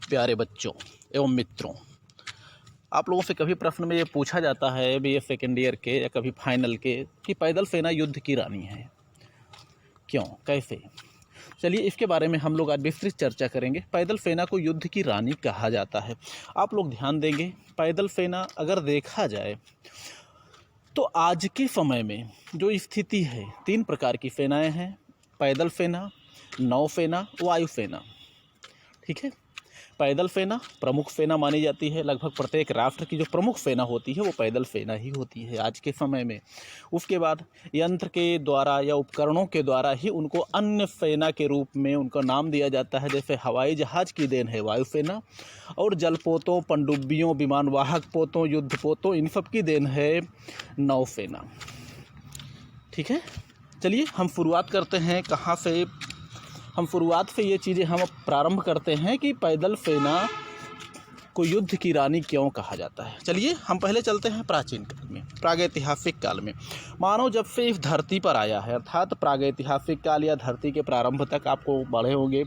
प्यारे बच्चों एवं मित्रों, आप लोगों से कभी प्रश्न में ये पूछा जाता है बीए सेकेंड ईयर के या कभी फाइनल के कि पैदल सेना युद्ध की रानी है, क्यों, कैसे? चलिए इसके बारे में हम लोग आज विस्तृत चर्चा करेंगे। पैदल सेना को युद्ध की रानी कहा जाता है। आप लोग ध्यान देंगे, पैदल सेना अगर देखा जाए तो आज के समय में जो स्थिति है, 3 प्रकार की सेनाएं हैं: पैदल सेना, नौसेना, वायुसेना। ठीक है। पैदल सेना प्रमुख सेना मानी जाती है। लगभग प्रत्येक राष्ट्र की जो प्रमुख सेना होती है वो पैदल सेना ही होती है आज के समय में। उसके बाद यंत्र के द्वारा या उपकरणों के द्वारा ही उनको अन्य सेना के रूप में उनका नाम दिया जाता है। जैसे हवाई जहाज़ की देन है वायुसेना, और जलपोतों, पनडुब्बियों, विमानवाहक पोतों, युद्ध पोतों, इन सब की देन है नौसेना। ठीक है। चलिए हम शुरुआत करते हैं कहाँ से। हम शुरुआत से ये चीज़ें हम प्रारंभ करते हैं कि पैदल सेना को युद्ध की रानी क्यों कहा जाता है। चलिए हम पहले चलते हैं प्राचीन काल में, प्रागैतिहासिक काल में। मानव जब से इस धरती पर आया है, अर्थात प्रागैतिहासिक काल या धरती के प्रारंभ तक आपको पढ़े होंगे।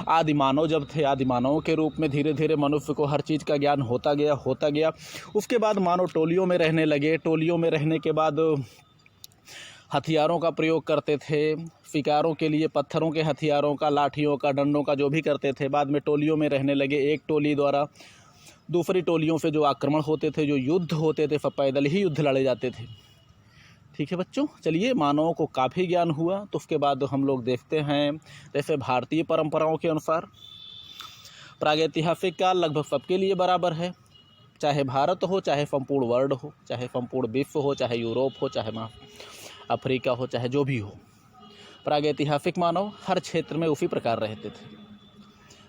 आदि मानव जब थे, आदि मानव के रूप में धीरे धीरे मनुष्य को हर चीज़ का ज्ञान होता गया। उसके बाद मानव टोलियों में रहने लगे। टोलियों में रहने के बाद हथियारों का प्रयोग करते थे, शिकारों के लिए पत्थरों के हथियारों का, लाठियों का, डंडों का, जो भी करते थे। बाद में टोलियों में रहने लगे। एक टोली द्वारा दूसरी टोलियों से जो आक्रमण होते थे, जो युद्ध होते थे, सब पैदल ही युद्ध लड़े जाते थे। ठीक है बच्चों। चलिए मानवों को काफ़ी ज्ञान हुआ तो उसके बाद हम लोग देखते हैं, जैसे भारतीय परंपराओं के अनुसार प्रागैतिहासिक काल लगभग सबके लिए बराबर है। चाहे भारत हो, चाहे संपूर्ण वर्ल्ड हो, चाहे संपूर्ण विश्व हो, चाहे यूरोप हो, चाहे अफ्रीका हो, चाहे जो भी हो, प्रागैतिहासिक मानव हर क्षेत्र में उसी प्रकार रहते थे।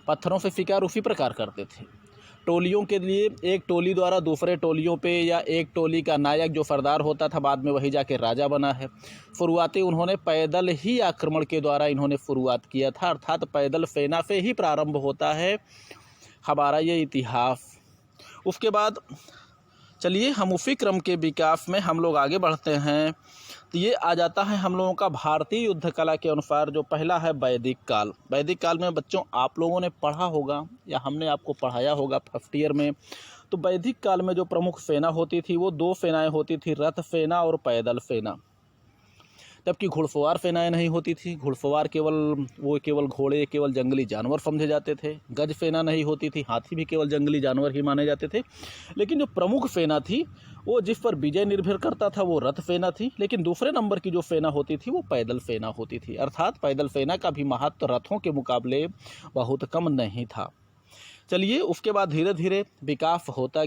पत्थरों से शिकार उसी प्रकार करते थे। टोलियों के लिए एक टोली द्वारा दूसरे टोलियों पे, या एक टोली का नायक जो सरदार होता था, बाद में वही जाके राजा बना है। शुरुआती उन्होंने पैदल ही आक्रमण के द्वारा इन्होंने शुरुआत किया था, अर्थात पैदल सेना से ही प्रारंभ होता है हमारा ये इतिहास। उसके बाद चलिए हम उसी क्रम के विकास में हम लोग आगे बढ़ते हैं। तो ये आ जाता है हम लोगों का भारतीय युद्ध कला के अनुसार जो पहला है वैदिक काल। वैदिक काल में बच्चों आप लोगों ने पढ़ा होगा या हमने आपको पढ़ाया होगा फर्स्ट ईयर में। तो वैदिक काल में जो प्रमुख सेना होती थी वो 2 सेनाएं होती थी, रथ सेना और पैदल सेना। जबकि घुड़सवार सेनाएं नहीं होती थी। घुड़सवार केवल घोड़े, केवल जंगली जानवर समझे जाते थे। गज सेना नहीं होती थी, हाथी भी केवल जंगली जानवर ही माने जाते थे। लेकिन जो प्रमुख सेना थी वो जिस पर विजय निर्भर करता था वो रथ सेना थी। लेकिन दूसरे नंबर की जो सेना होती थी वो पैदल सेना होती थी, अर्थात पैदल सेना का भी महत्व रथों के मुकाबले बहुत कम नहीं था। चलिए उसके बाद धीरे धीरे विकास होता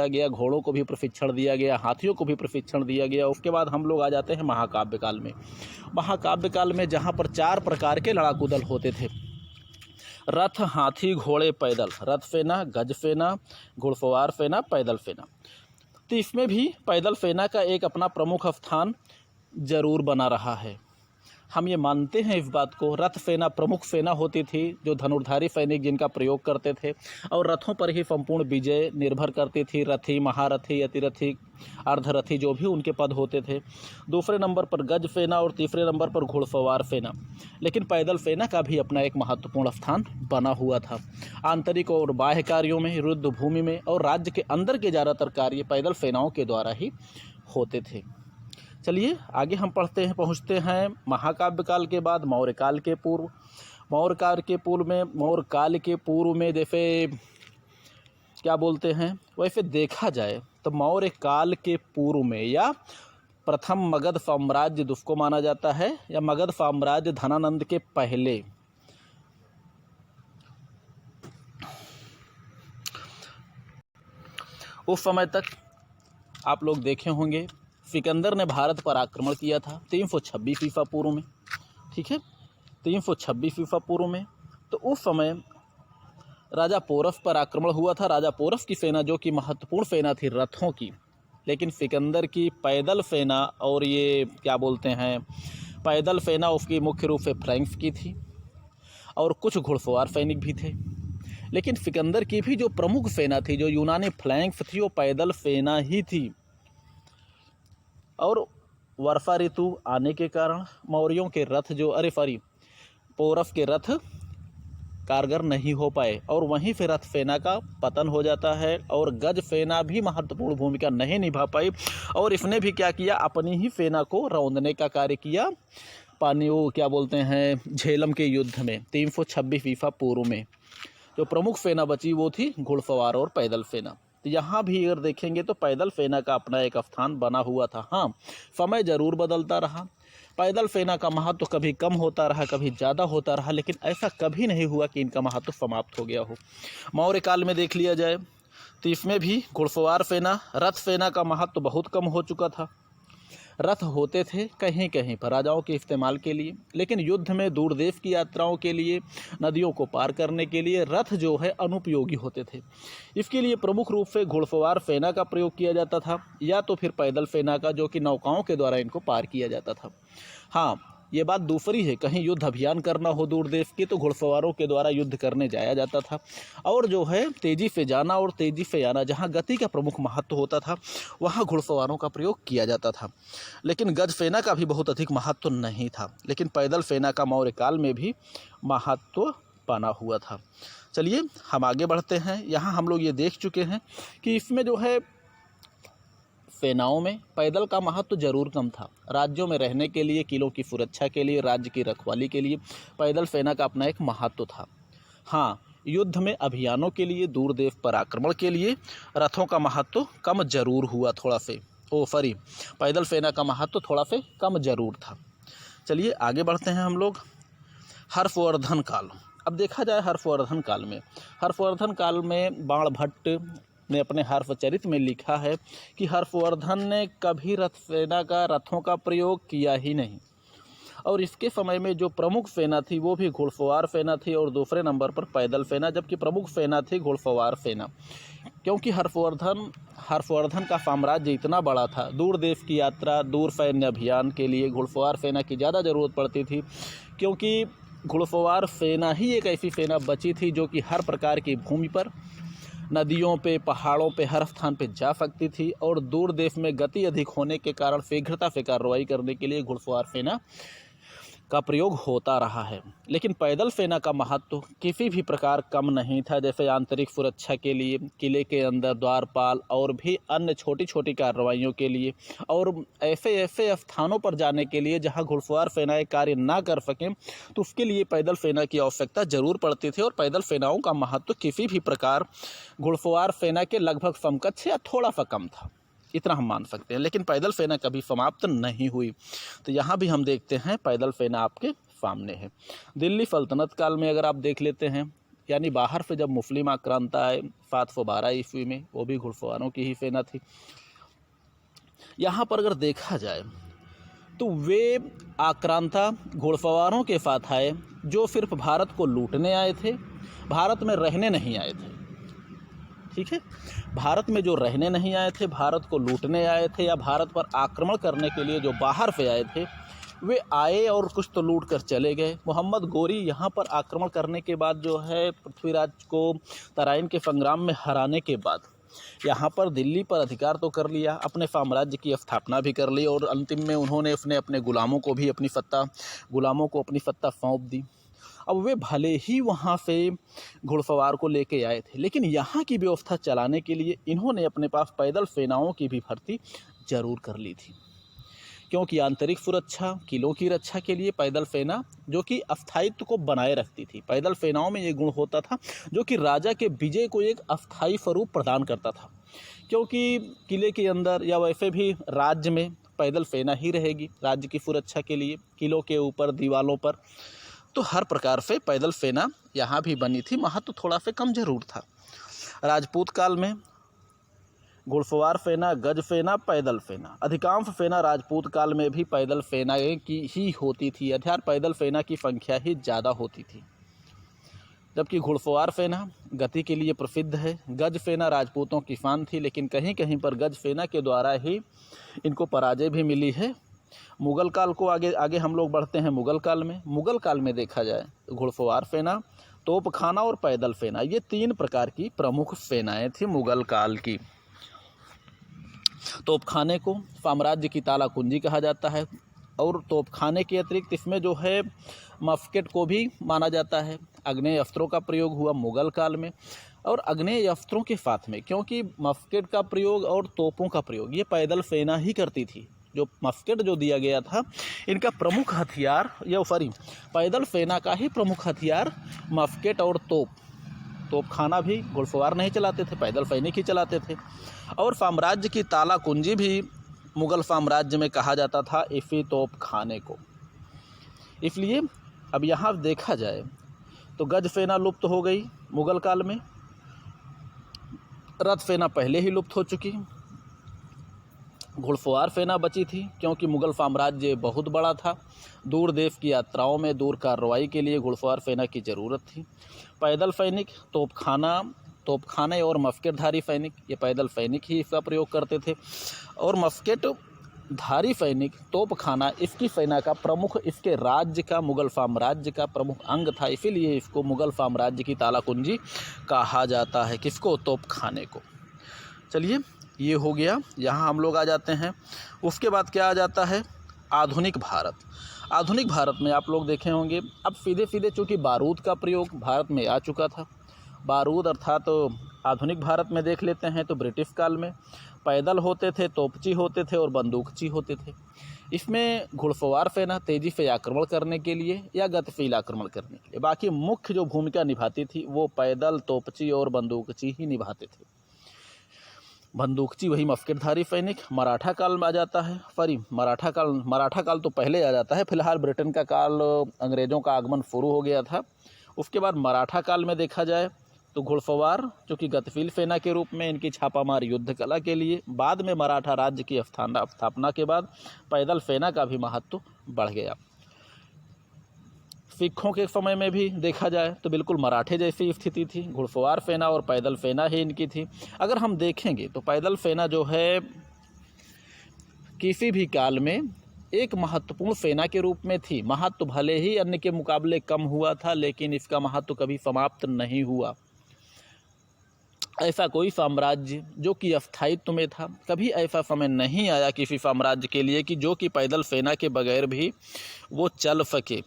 गया। घोड़ों को भी प्रशिक्षण दिया गया, हाथियों को भी प्रशिक्षण दिया गया। उसके बाद हम लोग आ जाते हैं महाकाव्य काल में। महाकाव्य काल में जहाँ पर 4 प्रकार के लड़ाकू दल होते थे: रथ, हाथी, घोड़े, पैदल। रथ सेना, गज सेना, घुड़सवार सेना, पैदल सेना। तो इसमें भी पैदल सेना का एक अपना प्रमुख स्थान जरूर बना रहा है। हम ये मानते हैं इस बात को। रथ सेना प्रमुख सेना होती थी, जो धनुर्धारी सैनिक जिनका प्रयोग करते थे, और रथों पर ही संपूर्ण विजय निर्भर करती थी। रथी, महारथी, अतिरथी, अर्धरथी, जो भी उनके पद होते थे। दूसरे नंबर पर गज सेना और तीसरे नंबर पर घुड़सवार सेना। लेकिन पैदल सेना का भी अपना एक महत्वपूर्ण स्थान बना हुआ था। आंतरिक और बाह्य कार्यों में, युद्ध भूमि में और राज्य के अंदर के ज़्यादातर कार्य पैदल सेनाओं के द्वारा ही होते थे। चलिए आगे हम पहुँचते हैं महाकाव्य काल के बाद मौर्य काल के पूर्व। मौर्य काल के पूर्व में जैसे क्या बोलते हैं, वैसे देखा जाए तो मौर्य काल के पूर्व में या प्रथम मगध साम्राज्य जिसको माना जाता है, या मगध साम्राज्य धनानंद के पहले, उस समय तक आप लोग देखे होंगे सिकंदर ने भारत पर आक्रमण किया था 326 ईसा पूर्व में। ठीक है, 326 ईसा पूर्व में। तो उस समय राजा पोरस पर आक्रमण हुआ था। राजा पोरस की सेना जो कि महत्वपूर्ण सेना थी रथों की, लेकिन सिकंदर की पैदल सेना, और ये क्या बोलते हैं, पैदल सेना उसकी मुख्य रूप से फ्लैंक्स की थी, और कुछ घुड़सवार सैनिक भी थे। लेकिन सिकंदर की भी जो प्रमुख सेना थी, जो यूनानी फ्लैंक्स थी, वो पैदल सेना ही थी। और वर्षा ऋतु आने के कारण मौर्यों के रथ पोरस के रथ कारगर नहीं हो पाए और वहीं फिर रथ सेना का पतन हो जाता है और गज सेना भी महत्वपूर्ण भूमिका नहीं निभा पाई और इसने भी क्या किया, अपनी ही सेना को रौंदने का कार्य किया। पानी वो क्या बोलते हैं झेलम के युद्ध में 326 ईसा पूर्व में जो प्रमुख सेना बची वो थी घुड़सवार और पैदल सेना। तो यहाँ भी अगर देखेंगे तो पैदल सेना का अपना एक स्थान बना हुआ था। हाँ, समय जरूर बदलता रहा, पैदल सेना का महत्व कभी कम होता रहा, कभी ज़्यादा होता रहा, लेकिन ऐसा कभी नहीं हुआ कि इनका महत्व समाप्त हो गया हो। मौर्य काल में देख लिया जाए तो इसमें भी घुड़सवार सेना, रथ सेना का महत्व बहुत कम हो चुका था। रथ होते थे कहीं कहीं पर राजाओं के इस्तेमाल के लिए, लेकिन युद्ध में दूर देश की यात्राओं के लिए, नदियों को पार करने के लिए रथ जो है अनुपयोगी होते थे। इसके लिए प्रमुख रूप से घुड़सवार सेना का प्रयोग किया जाता था या तो फिर पैदल सेना का, जो कि नौकाओं के द्वारा इनको पार किया जाता था। हाँ, ये बात दूसरी है, कहीं युद्ध अभियान करना हो दूर देश के तो घुड़सवारों के द्वारा युद्ध करने जाया जाता था और जो है तेज़ी से जाना और तेज़ी से आना, जहाँ गति का प्रमुख महत्व होता था वहाँ घुड़सवारों का प्रयोग किया जाता था। लेकिन गज सेना का भी बहुत अधिक महत्व नहीं था, लेकिन पैदल सेना का मौर्य काल में भी महत्व बना हुआ था। चलिए हम आगे बढ़ते हैं। यहाँ हम लोग ये देख चुके हैं कि इसमें जो है सेनाओं में पैदल का महत्व जरूर कम था। राज्यों में रहने के लिए, किलों की सुरक्षा के लिए, राज्य की रखवाली के लिए पैदल सेना का अपना एक महत्व था। हाँ, युद्ध में अभियानों के लिए, दूर देश पर आक्रमण के लिए रथों का महत्व कम जरूर हुआ थोड़ा से, पैदल सेना का महत्व थोड़ा से कम जरूर था। चलिए आगे बढ़ते हैं हम लोग। हर्षवर्धन काल। अब देखा जाए हर्षवर्धन काल में बाणभट्ट ने अपने हर्षचरित में लिखा है कि हर्षवर्धन ने कभी रथों का प्रयोग किया ही नहीं और इसके समय में जो प्रमुख सेना थी वो भी घुड़सवार सेना थी और दूसरे नंबर पर पैदल सेना, जबकि प्रमुख सेना थी घुड़सवार सेना। क्योंकि हर्षवर्धन का साम्राज्य इतना बड़ा था, दूर देश की यात्रा, दूर सैन्य अभियान के लिए घुड़सवार सेना की ज़्यादा ज़रूरत पड़ती थी, क्योंकि घुड़सवार सेना ही एक ऐसी सेना बची थी जो कि हर प्रकार की भूमि पर, नदियों पे, पहाड़ों पे, हर स्थान पे जा सकती थी और दूर देश में गति अधिक होने के कारण शीघ्रता से कार्रवाई करने के लिए घुड़सवार सेना का प्रयोग होता रहा है। लेकिन पैदल सेना का महत्व किसी भी प्रकार कम नहीं था, जैसे आंतरिक सुरक्षा के लिए, किले के अंदर द्वारपाल और भी अन्य छोटी छोटी कार्रवाइयों के लिए और ऐसे स्थानों पर जाने के लिए जहां घुड़सवार सेनाएं कार्य ना कर सकें तो उसके लिए पैदल सेना की आवश्यकता जरूर पड़ती थी और पैदल सेनाओं का महत्व किसी भी प्रकार घुड़सवार सेना के लगभग समकक्ष या थोड़ा सा कम था, इतना हम मान सकते हैं। लेकिन पैदल सेना कभी समाप्त नहीं हुई। तो यहाँ भी हम देखते हैं पैदल सेना आपके सामने है। दिल्ली सल्तनत काल में अगर आप देख लेते हैं, यानी बाहर से जब मुस्लिम आक्रांता आए 712 ईस्वी में, वो भी घुड़सवारों की ही सेना थी। यहाँ पर अगर देखा जाए तो वे आक्रांता घुड़सवारों के साथ आए जो सिर्फ भारत को लूटने आए थे, भारत में रहने नहीं आए थे। ठीक है, भारत में जो रहने नहीं आए थे, भारत को लूटने आए थे या भारत पर आक्रमण करने के लिए जो बाहर से आए थे, वे आए और कुछ तो लूट कर चले गए। मोहम्मद गोरी यहाँ पर आक्रमण करने के बाद जो है पृथ्वीराज को तराइन के संग्राम में हराने के बाद यहाँ पर दिल्ली पर अधिकार तो कर लिया, अपने साम्राज्य की स्थापना भी कर ली और अंतिम में उन्होंने अपने गुलामों को अपनी सत्ता सौंप दी। अब वे भले ही वहाँ से घुड़सवार को लेके आए थे, लेकिन यहाँ की व्यवस्था चलाने के लिए इन्होंने अपने पास पैदल सेनाओं की भी भर्ती जरूर कर ली थी, क्योंकि आंतरिक सुरक्षा, किलों की रक्षा के लिए पैदल सेना जो कि अस्थायित्व को बनाए रखती थी। पैदल सेनाओं में ये गुण होता था जो कि राजा के विजय को एक अस्थायी स्वरूप प्रदान करता था, क्योंकि किले के अंदर या वैसे भी राज्य में पैदल सेना ही रहेगी राज्य की सुरक्षा के लिए, किलों के ऊपर, दीवालों पर, तो हर प्रकार से पैदल सेना यहाँ भी बनी थी। महत्व थोड़ा सा कम जरूर था। राजपूत काल में घुड़सवार सेना, गज सेना, पैदल सेना, अधिकांश सेना राजपूत काल में भी पैदल सेना की ही होती थी, अर्थात पैदल सेना की संख्या ही ज़्यादा होती थी। जबकि घुड़सवार सेना गति के लिए प्रसिद्ध है। गज सेना राजपूतों की शान थी, लेकिन कहीं कहीं पर गज सेना के द्वारा ही इनको पराजय भी मिली है। मुगल काल को आगे हम लोग बढ़ते हैं। मुगल काल में देखा जाए तो घुड़सवार सेना, तोपखाना और पैदल सेना, ये 3 प्रकार की प्रमुख सेनाएं थी मुगल काल की। तोपखाने को साम्राज्य की ताला कुंजी कहा जाता है। और तोपखाने के अतिरिक्त इसमें जो है मस्केट को भी माना जाता है। आग्नेय अस्त्रों का प्रयोग हुआ मुग़ल काल में, और आग्नेय अस्त्रों के साथ में, क्योंकि मस्केट का प्रयोग और तोपों का प्रयोग ये पैदल सेना ही करती थी। जो मस्केट जो दिया गया था, इनका प्रमुख हथियार पैदल सेना का ही प्रमुख हथियार मस्केट और तोपखाना भी घुड़सवार नहीं चलाते थे, पैदल सैनिक ही चलाते थे। और साम्राज्य की ताला कुंजी भी मुग़ल साम्राज्य में कहा जाता था इसी तोपखाने को। इसलिए अब यहाँ देखा जाए तो गज सेना लुप्त हो गई मुग़ल काल में, रथ सेना पहले ही लुप्त हो चुकी, घुड़सवार सेना बची थी क्योंकि मुग़ल साम्राज्य बहुत बड़ा था। दूर देश की यात्राओं में दूर कार्रवाई के लिए घुड़सवार सेना की ज़रूरत थी। पैदल सैनिक, तोपखाने और मस्केटधारी सैनिक, ये पैदल सैनिक ही इसका प्रयोग करते थे। और मस्केटधारी सैनिक, तोपखाना इसकी सेना का प्रमुख, इसके राज्य का, मुग़ल साम्राज्य का प्रमुख अंग था। इसीलिए इसको मुग़ल साम्राज्य की ताला कुंजी कहा जाता है। किसको? तोपखाने को। चलिए, ये हो गया, यहाँ हम लोग आ जाते हैं। उसके बाद क्या आ जाता है? आधुनिक भारत। आधुनिक भारत में आप लोग देखे होंगे अब सीधे सीधे चूँकि बारूद का प्रयोग भारत में आ चुका था। बारूद अर्थात तो आधुनिक भारत में देख लेते हैं तो ब्रिटिश काल में पैदल होते थे, तोपची होते थे और बंदूकची होते थे। इसमें घुड़सवार सेना तेज़ी से आक्रमण करने के लिए या गतिशील आक्रमण करने के लिए, बाकी मुख्य जो भूमिका निभाती थी वो पैदल, तोपची और बंदूकची ही निभाते थे। बंदूकची वही मस्केटधारी सैनिक। मराठा काल में आ जाता है, मराठा काल तो पहले आ जाता है। फिलहाल ब्रिटेन का काल, अंग्रेज़ों का आगमन शुरू हो गया था। उसके बाद मराठा काल में देखा जाए तो घुड़सवार जो कि गतिशील सेना के रूप में, इनकी छापामार युद्ध कला के लिए, बाद में मराठा राज्य की स्थापना के बाद पैदल सेना का भी महत्व बढ़ गया। सिखों के समय में भी देखा जाए तो बिल्कुल मराठे जैसी स्थिति थी, घुड़सवार सेना और पैदल सेना ही इनकी थी। अगर हम देखेंगे तो पैदल सेना जो है किसी भी काल में एक महत्वपूर्ण सेना के रूप में थी। महत्व भले ही अन्य के मुकाबले कम हुआ था, लेकिन इसका महत्व कभी समाप्त नहीं हुआ। ऐसा कोई साम्राज्य जो कि अस्थायित्व में था, कभी ऐसा समय नहीं आया किसी साम्राज्य के लिए कि जो कि पैदल सेना के बगैर भी वो चल सके।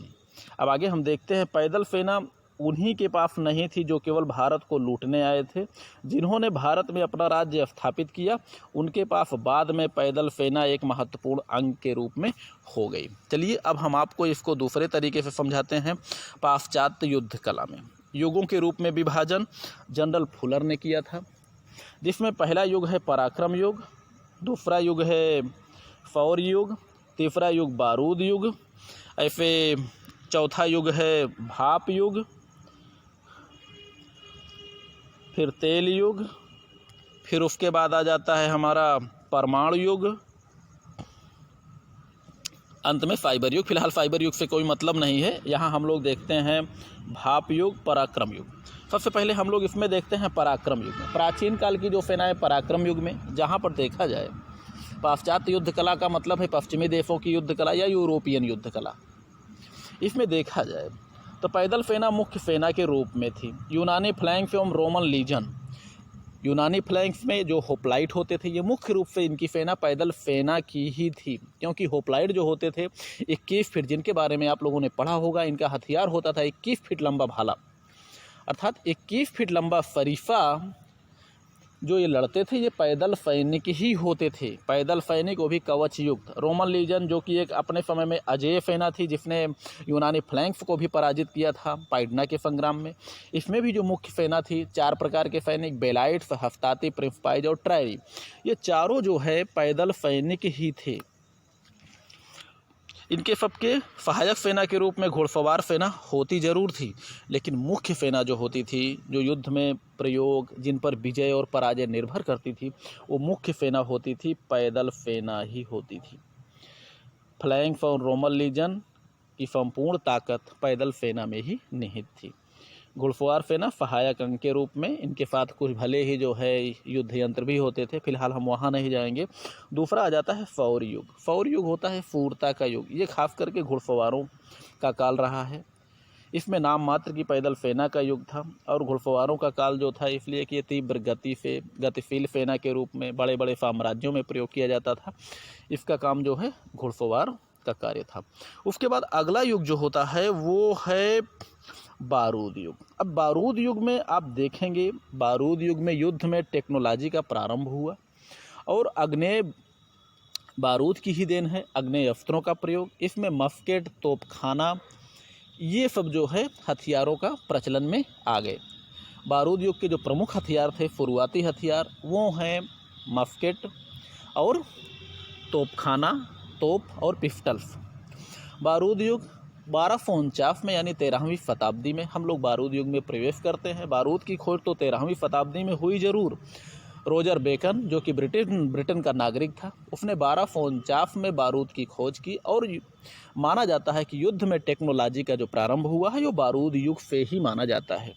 अब आगे हम देखते हैं, पैदल सेना उन्हीं के पास नहीं थी जो केवल भारत को लूटने आए थे। जिन्होंने भारत में अपना राज्य स्थापित किया, उनके पास बाद में पैदल सेना एक महत्वपूर्ण अंग के रूप में हो गई। चलिए, अब हम आपको इसको दूसरे तरीके से समझाते हैं। पाश्चात्य युद्ध कला में युगों के रूप में विभाजन जनरल फुलर ने किया था, जिसमें पहला युग है पराक्रम युग, दूसरा युग है शौर्य युग, तीसरा युग बारूद युग, ऐसे चौथा युग है भाप युग, फिर तेल युग, फिर उसके बाद आ जाता है हमारा परमाणु युग, अंत में फाइबर युग। फिलहाल फाइबर युग से कोई मतलब नहीं है, यहाँ हम लोग देखते हैं भाप युग, पराक्रम युग। सबसे पहले हम लोग इसमें देखते हैं पराक्रम युग में। प्राचीन काल की जो सेना है पराक्रम युग में, जहाँ पर देखा जाए पाश्चात्य युद्ध कला का मतलब है पश्चिमी देशों की युद्ध कला या यूरोपियन युद्ध कला। इसमें देखा जाए तो पैदल सेना मुख्य सेना के रूप में थी। यूनानी फ्लैंक्स एवं रोमन लीजन, यूनानी फ्लैंक्स में जो होप्लाइट होते थे, ये मुख्य रूप से इनकी सेना पैदल सेना की ही थी, क्योंकि होप्लाइट जो होते थे 21 फीट, जिनके बारे में आप लोगों ने पढ़ा होगा, इनका हथियार होता था 21 फीट लंबा भाला, अर्थात 21 फीट लंबा शरीफा जो ये लड़ते थे, ये पैदल सैनिक ही होते थे। पैदल सैनिक, वो भी कवच युक्त। रोमन लीजन जो कि एक अपने समय में अजेय सेना थी, जिसने यूनानी फ्लैंक्स को भी पराजित किया था पाइडना के संग्राम में। इसमें भी जो मुख्य सेना थी, 4 प्रकार के सैनिक, बेलाइट्स, हफ्ताती, प्रिंसपाइज और ट्रायरी, ये चारों जो है पैदल सैनिक ही थे। इनके सबके सहायक सेना के रूप में घुड़सवार सेना होती ज़रूर थी, लेकिन मुख्य सेना जो होती थी, जो युद्ध में प्रयोग, जिन पर विजय और पराजय निर्भर करती थी, वो मुख्य सेना होती थी पैदल सेना ही होती थी। फ्लैंक्स और रोमन लीजन की संपूर्ण ताकत पैदल सेना में ही निहित थी। घुड़सवार सेना सहायक अंग के रूप में, इनके साथ कुछ भले ही जो है युद्ध यंत्र भी होते थे, फिलहाल हम वहाँ नहीं जाएंगे। दूसरा आ जाता है शौर्य युग। शौर्य युग होता है शूरता का युग। ये खास करके घुड़सवारों का काल रहा है। इसमें नाम मात्र की पैदल सेना का युग था, और घुड़सवारों का काल जो था, इसलिए कि ये तीव्र गति से गतिशील सेना के रूप में बड़े बड़े साम्राज्यों में प्रयोग किया जाता था। इसका काम जो है घुड़सवार का कार्य था। उसके बाद अगला युग जो होता है वो है बारूद युग। अब बारूद युग में आप देखेंगे, बारूद युग में युद्ध में टेक्नोलॉजी का प्रारंभ हुआ और अग्नेय बारूद की ही देन है, अग्नेय अस्त्रों का प्रयोग, इसमें मस्केट, तोपखाना, ये सब जो है हथियारों का प्रचलन में आ गए। बारूद युग के जो प्रमुख हथियार थे, शुरुआती हथियार, वो हैं मस्केट और तोपखाना, तोप और पिस्टल्स। बारूद युग 1249 में यानी 13वीं शताब्दी में हम लोग बारूद युग में प्रवेश करते हैं। बारूद की खोज तो 13वीं शताब्दी में हुई जरूर। रोजर बेकन जो कि ब्रिटेन का नागरिक था, उसने 1249 में बारूद की खोज की और माना जाता है कि युद्ध में टेक्नोलॉजी का जो प्रारंभ हुआ है वो बारूद युग से ही माना जाता है।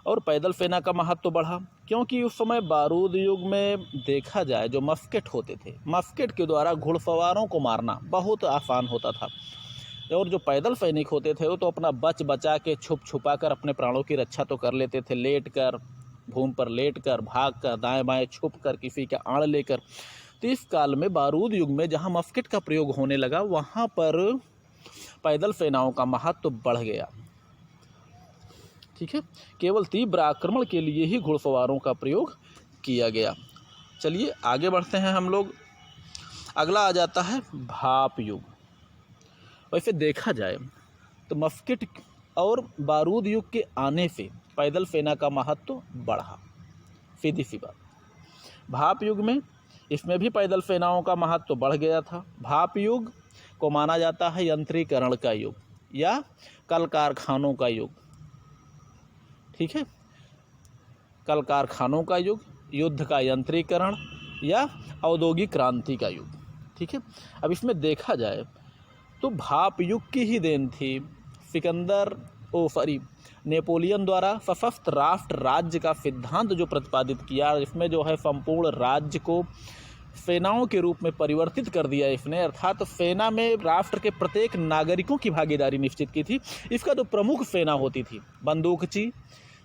और पैदल सेना का महत्व तो बढ़ा, क्योंकि उस समय बारूद युग में देखा जाए जो मस्केट होते थे, मस्केट के द्वारा घुड़सवारों को मारना बहुत आसान होता था। और जो पैदल सैनिक होते थे वो तो अपना बच बचा के छुप छुपा कर अपने प्राणों की रक्षा तो कर लेते थे, लेट कर, भूमि पर लेट कर, भाग कर, दाएं बाएं छुप कर, किसी का आड़ लेकर। तो इस काल में बारूद युग में जहाँ मस्केट का प्रयोग होने लगा वहाँ पर पैदल सेनाओं का महत्व तो बढ़ गया। ठीक है, केवल तीव्र आक्रमण के लिए ही घुड़सवारों का प्रयोग किया गया। चलिए आगे बढ़ते हैं हम लोग। अगला आ जाता है भाप युग। वैसे देखा जाए तो मस्केट और बारूद युग के आने से पैदल सेना का महत्व तो बढ़ा, सीधी सी बात। भाप युग में इसमें भी पैदल सेनाओं का महत्व तो बढ़ गया था। भाप युग को माना जाता है यंत्रीकरण का युग या कल कारखानों का युग। ठीक है, कल कारखानों का युग, युद्ध का यंत्रीकरण या औद्योगिक क्रांति का युग। ठीक है, अब इसमें देखा जाए तो भाप युग की ही देन थी। नेपोलियन द्वारा सशस्त्र राष्ट्र राज्य का सिद्धांत जो प्रतिपादित किया, इसमें जो है संपूर्ण राज्य को सेनाओं के रूप में परिवर्तित कर दिया इसने, अर्थात सेना में राष्ट्र के प्रत्येक नागरिकों की भागीदारी निश्चित की थी। इसका जो प्रमुख सेना होती थी, बंदूकची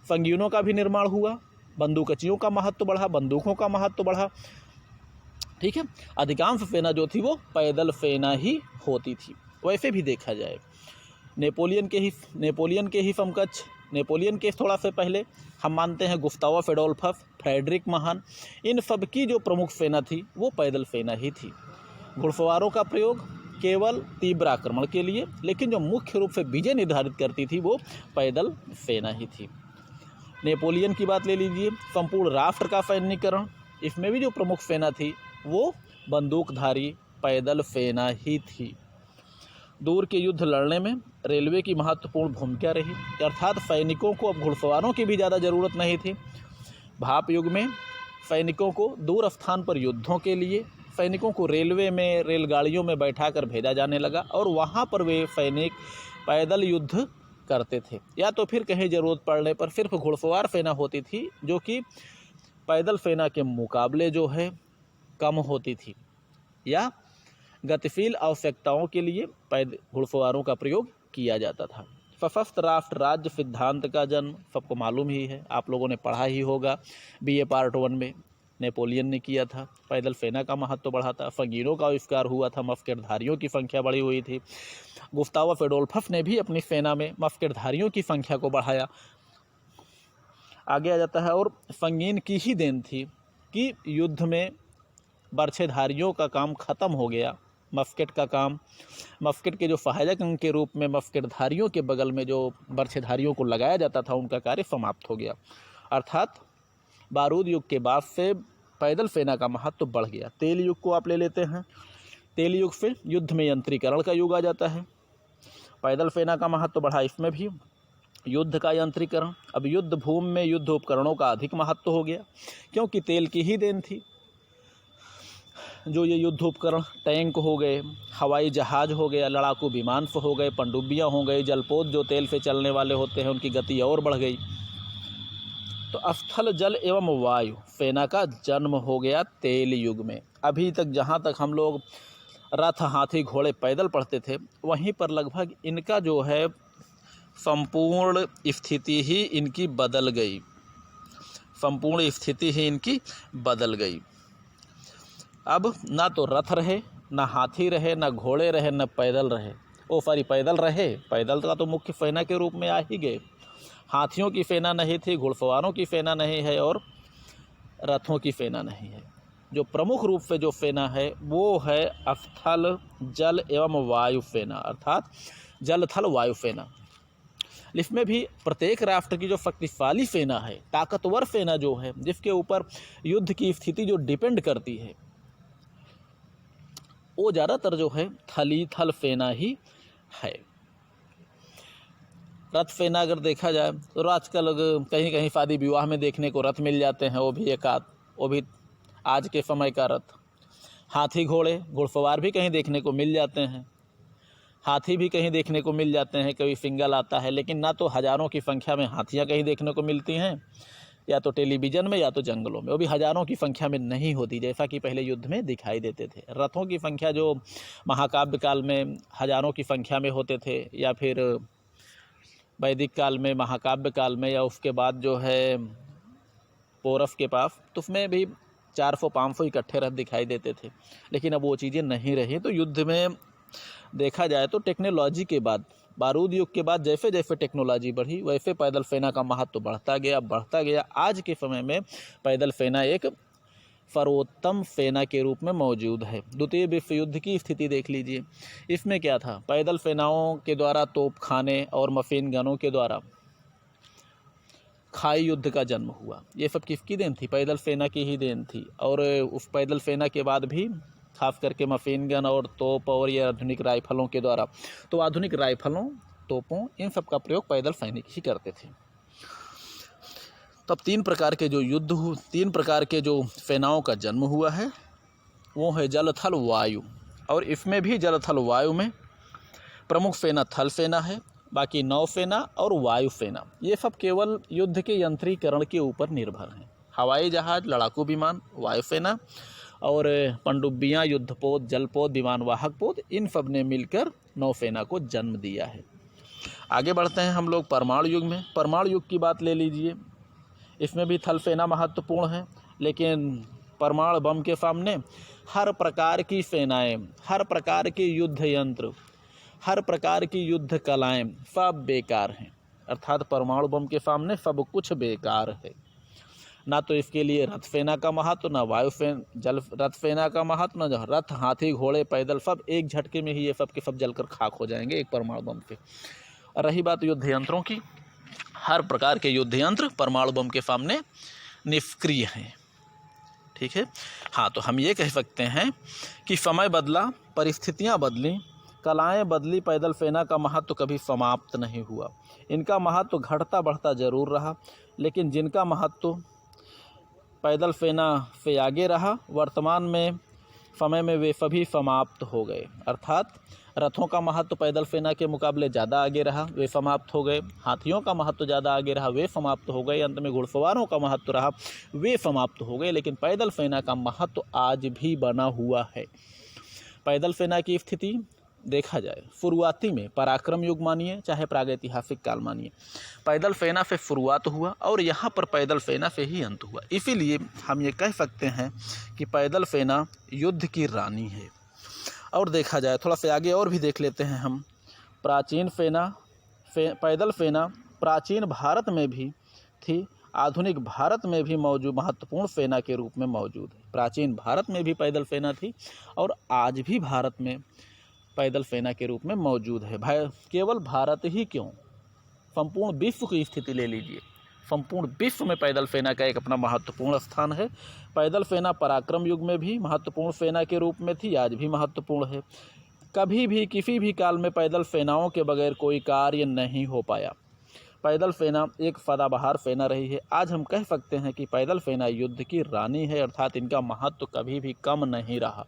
संगीनों का भी निर्माण हुआ, बंदूकचियों का महत्व बढ़ा, बंदूकों का महत्व बढ़ा। ठीक है, अधिकांश सेना जो थी वो पैदल सेना ही होती थी। वैसे भी देखा जाए नेपोलियन के ही समकक्ष, नेपोलियन के थोड़ा से पहले हम मानते हैं गुस्ताव एडोल्फस, फ्रेडरिक महान, इन सब की जो प्रमुख सेना थी वो पैदल सेना ही थी। घुड़सवारों का प्रयोग केवल तीव्र आक्रमण के लिए, लेकिन जो मुख्य रूप से विजय निर्धारित करती थी वो पैदल सेना ही थी। नेपोलियन की बात ले लीजिए, संपूर्ण राष्ट्र का सैन्यीकरण, इसमें भी जो प्रमुख सेना थी वो बंदूकधारी पैदल सेना ही थी। दूर के युद्ध लड़ने में रेलवे की महत्वपूर्ण भूमिका रही, अर्थात सैनिकों को अब घुड़सवारों की भी ज़्यादा ज़रूरत नहीं थी। भाप युग में सैनिकों को दूर स्थान पर युद्धों के लिए सैनिकों को रेलवे में, रेलगाड़ियों में बैठा कर भेजा जाने लगा और वहाँ पर वे सैनिक पैदल युद्ध करते थे, या तो फिर कहीं ज़रूरत पड़ने पर सिर्फ घुड़सवार सेना होती थी जो कि पैदल सेना के मुकाबले जो है कम होती थी, या गतिशील आवश्यकताओं के लिए घुड़सवारों का प्रयोग किया जाता था। सशस्त्र राष्ट्र राज्य सिद्धांत का जन्म सबको मालूम ही है, आप लोगों ने पढ़ा ही होगा BA पार्ट 1 में, नेपोलियन ने किया था। पैदल सेना का महत्व बढ़ा था, संगीनों का आविष्कार हुआ था, मस्केटधारियों की संख्या बढ़ी हुई थी। गुस्ताव एडोल्फस ने भी अपनी सेना में मस्केटधारियों की संख्या को बढ़ाया। आगे आ जाता है, और संगीन की ही देन थी कि युद्ध में बर्छेधारियों का काम खत्म हो गया, मस्केट का काम, मस्केट के जो सहायक अंग के रूप में मस्केटधारियों के बगल में जो बर्छेधारियों को लगाया जाता था उनका कार्य समाप्त हो गया। अर्थात बारूद युग के बाद से पैदल सेना का महत्व बढ़ गया। तेल युग को आप ले लेते हैं, तेल युग से युद्ध में यंत्रीकरण का युग आ जाता है। पैदल सेना का महत्व बढ़ा, इसमें भी युद्ध का यंत्रीकरण। अब युद्ध भूमि में युद्ध उपकरणों का अधिक महत्व हो गया, क्योंकि तेल की ही देन थी। जो ये युद्ध उपकरण, टैंक हो गए, हवाई जहाज हो गया, लड़ाकू विमान हो गए, पनडुब्बियाँ हो गई, जलपोत जो तेल से चलने वाले होते हैं उनकी गति और बढ़ गई। तो स्थल, जल एवं वायु सेना का जन्म हो गया तेल युग में। अभी तक जहाँ तक हम लोग रथ, हाथी, घोड़े, पैदल पढ़ते थे, वहीं पर लगभग इनका जो है संपूर्ण स्थिति ही इनकी बदल गई, संपूर्ण स्थिति ही इनकी बदल गई। अब ना तो रथ रहे, ना हाथी रहे, ना घोड़े रहे, ना पैदल रहे, ओ सॉरी पैदल रहे, पैदल का तो मुख्य सेना के रूप में आ ही गए। हाथियों की सेना नहीं थी, घुड़सवारों की सेना नहीं है और रथों की सेना नहीं है। जो प्रमुख रूप से जो सेना है वो है स्थल, जल एवं वायु सेना, अर्थात जल थल वायु सेना। इसमें भी प्रत्येक राष्ट्र की जो शक्तिशाली सेना है, ताकतवर सेना जो है, जिसके ऊपर युद्ध की स्थिति जो डिपेंड करती है, वो ज़्यादातर जो है थली थल सेना ही है। रथ सेना अगर देखा जाए तो आजकल कहीं कहीं शादी विवाह में देखने को रथ मिल जाते हैं, वो भी एक आध, वो भी आज के समय का रथ। हाथी घोड़े घुड़सवार भी कहीं देखने को मिल जाते हैं, हाथी भी कहीं देखने को मिल जाते हैं, कभी सिंगल आता है, लेकिन ना तो हज़ारों की संख्या में हाथियाँ कहीं देखने को मिलती हैं, या तो टेलीविज़न में या तो जंगलों में, वो भी हज़ारों की संख्या में नहीं होती जैसा कि पहले युद्ध में दिखाई देते थे। रथों की संख्या जो महाकाव्य काल में हज़ारों की संख्या में होते थे, या फिर वैदिक काल में, महाकाव्य काल में, या उसके बाद जो है पौरव के पास, तो उसमें भी 400-500 इकट्ठे रथ दिखाई देते थे। लेकिन अब वो चीज़ें नहीं रही। तो युद्ध में देखा जाए तो टेक्नोलॉजी के बाद, बारूद युग के बाद जैसे जैसे टेक्नोलॉजी बढ़ी वैसे पैदल सेना का महत्व बढ़ता गया। आज के समय में पैदल सेना एक सर्वोत्तम सेना के रूप में मौजूद है। द्वितीय विश्व युद्ध की स्थिति देख लीजिए, इसमें क्या था, पैदल सेनाओं के द्वारा तोप खाने और मशीन गनों के द्वारा खाई युद्ध का जन्म हुआ। ये सब किसकी देन थी? पैदल सेना की ही देन थी। और उस पैदल सेना के बाद भी खास करके मशीन गन और तोप और ये आधुनिक राइफलों के द्वारा, तो आधुनिक राइफलों, तोपों, इन सब का प्रयोग पैदल सैनिक ही करते थे। तब तीन प्रकार के जो सेनाओं का जन्म हुआ है वो है जल थल वायु। और इसमें भी जल थल वायु में प्रमुख सेना थल सेना है, बाकी नौसेना और वायु सेना ये सब केवल युद्ध के यंत्रीकरण के ऊपर निर्भर हैं। हवाई जहाज, लड़ाकू विमान वायुसेना, और पनडुब्बियाँ, युद्धपोत, जलपोत, विमानवाहक पोत, इन सब ने मिलकर नौसेना को जन्म दिया है। आगे बढ़ते हैं हम लोग परमाणु युग में। परमाणु युग की बात ले लीजिए, इसमें भी थल सेना महत्वपूर्ण है, लेकिन परमाणु बम के सामने हर प्रकार की सेनाएं, हर प्रकार के युद्ध यंत्र, हर प्रकार की युद्ध कलाएं सब बेकार हैं। अर्थात परमाणु बम के सामने सब कुछ बेकार है। ना तो इसके लिए रथ सेना का महत्व, ना रथ सेना का महत्व, ना रथ, हाथी, घोड़े, पैदल, सब एक झटके में ही ये सब के सब जलकर खाक हो जाएंगे एक परमाणु बम से। और रही बात युद्ध यंत्रों की, हर प्रकार के युद्ध यंत्र परमाणु बम के सामने निष्क्रिय हैं। ठीक है, हाँ, तो हम ये कह सकते हैं कि समय बदला, परिस्थितियाँ बदली, कलाएँ बदली, पैदल सेना का महत्व कभी समाप्त नहीं हुआ। इनका महत्व घटता बढ़ता जरूर रहा, लेकिन जिनका महत्व पैदल सेना से आगे रहा, वर्तमान में समय में वे सभी समाप्त हो गए। अर्थात रथों का महत्व पैदल सेना के मुकाबले ज़्यादा आगे रहा, वे समाप्त हो गए। हाथियों का महत्व ज़्यादा आगे रहा, वे समाप्त हो गए। अंत में घुड़सवारों का महत्व रहा, वे समाप्त हो गए। लेकिन पैदल सेना का महत्व आज भी बना हुआ है। पैदल सेना की स्थिति देखा जाए, शुरुआती में पराक्रम युग मानिए चाहे प्रागैतिहासिक काल मानिए, पैदल सेना से शुरुआत हुआ और यहाँ पर पैदल सेना से ही अंत हुआ। इसीलिए हम ये कह सकते हैं कि पैदल सेना युद्ध की रानी है। और देखा जाए थोड़ा सा आगे और भी देख लेते हैं हम, प्राचीन सेना, पैदल सेना प्राचीन भारत में भी थी, आधुनिक भारत में भी मौजूद महत्वपूर्ण सेना के रूप में मौजूद है। प्राचीन भारत में भी पैदल सेना थी और आज भी भारत में पैदल सेना के रूप में मौजूद है। भाई केवल भारत ही क्यों, संपूर्ण विश्व की स्थिति ले लीजिए, संपूर्ण विश्व में पैदल सेना का एक अपना महत्वपूर्ण स्थान है। पैदल सेना पराक्रम युग में भी महत्वपूर्ण सेना के रूप में थी, आज भी महत्वपूर्ण है। कभी भी किसी भी काल में पैदल सेनाओं के बगैर कोई कार्य नहीं हो पाया। पैदल सेना एक सदाबहार सेना रही है। आज हम कह सकते हैं कि पैदल सेना युद्ध की रानी है, अर्थात इनका महत्व कभी भी कम नहीं रहा।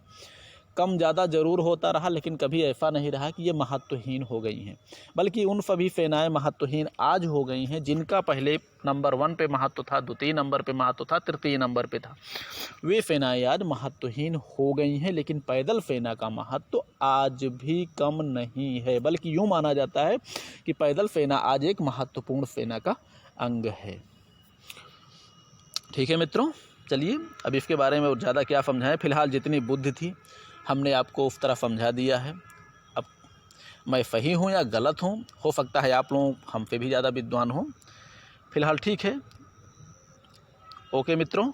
कम ज़्यादा जरूर होता रहा, लेकिन कभी ऐसा नहीं रहा कि ये महत्वहीन हो गई हैं, बल्कि उन सभी सेनाएं महत्वहीन आज हो गई हैं जिनका पहले नंबर 1 पे महत्व था, द्वितीय नंबर पे महत्व था, तृतीय नंबर पे था। वे सेनाएं आज महत्वहीन हो गई हैं, लेकिन पैदल सेना का महत्व आज भी कम नहीं है, बल्कि यूँ माना जाता है कि पैदल सेना आज एक महत्वपूर्ण सेना का अंग है। ठीक है मित्रों, चलिए अब इसके बारे में और ज़्यादा क्या समझाएं। फिलहाल जितनी बुद्धि थी हमने आपको उस तरह समझा दिया है। अब मैं सही हूँ या गलत हूँ, हो सकता है आप लोग हमसे भी ज़्यादा विद्वान हों। फिलहाल ठीक है, ओके मित्रों।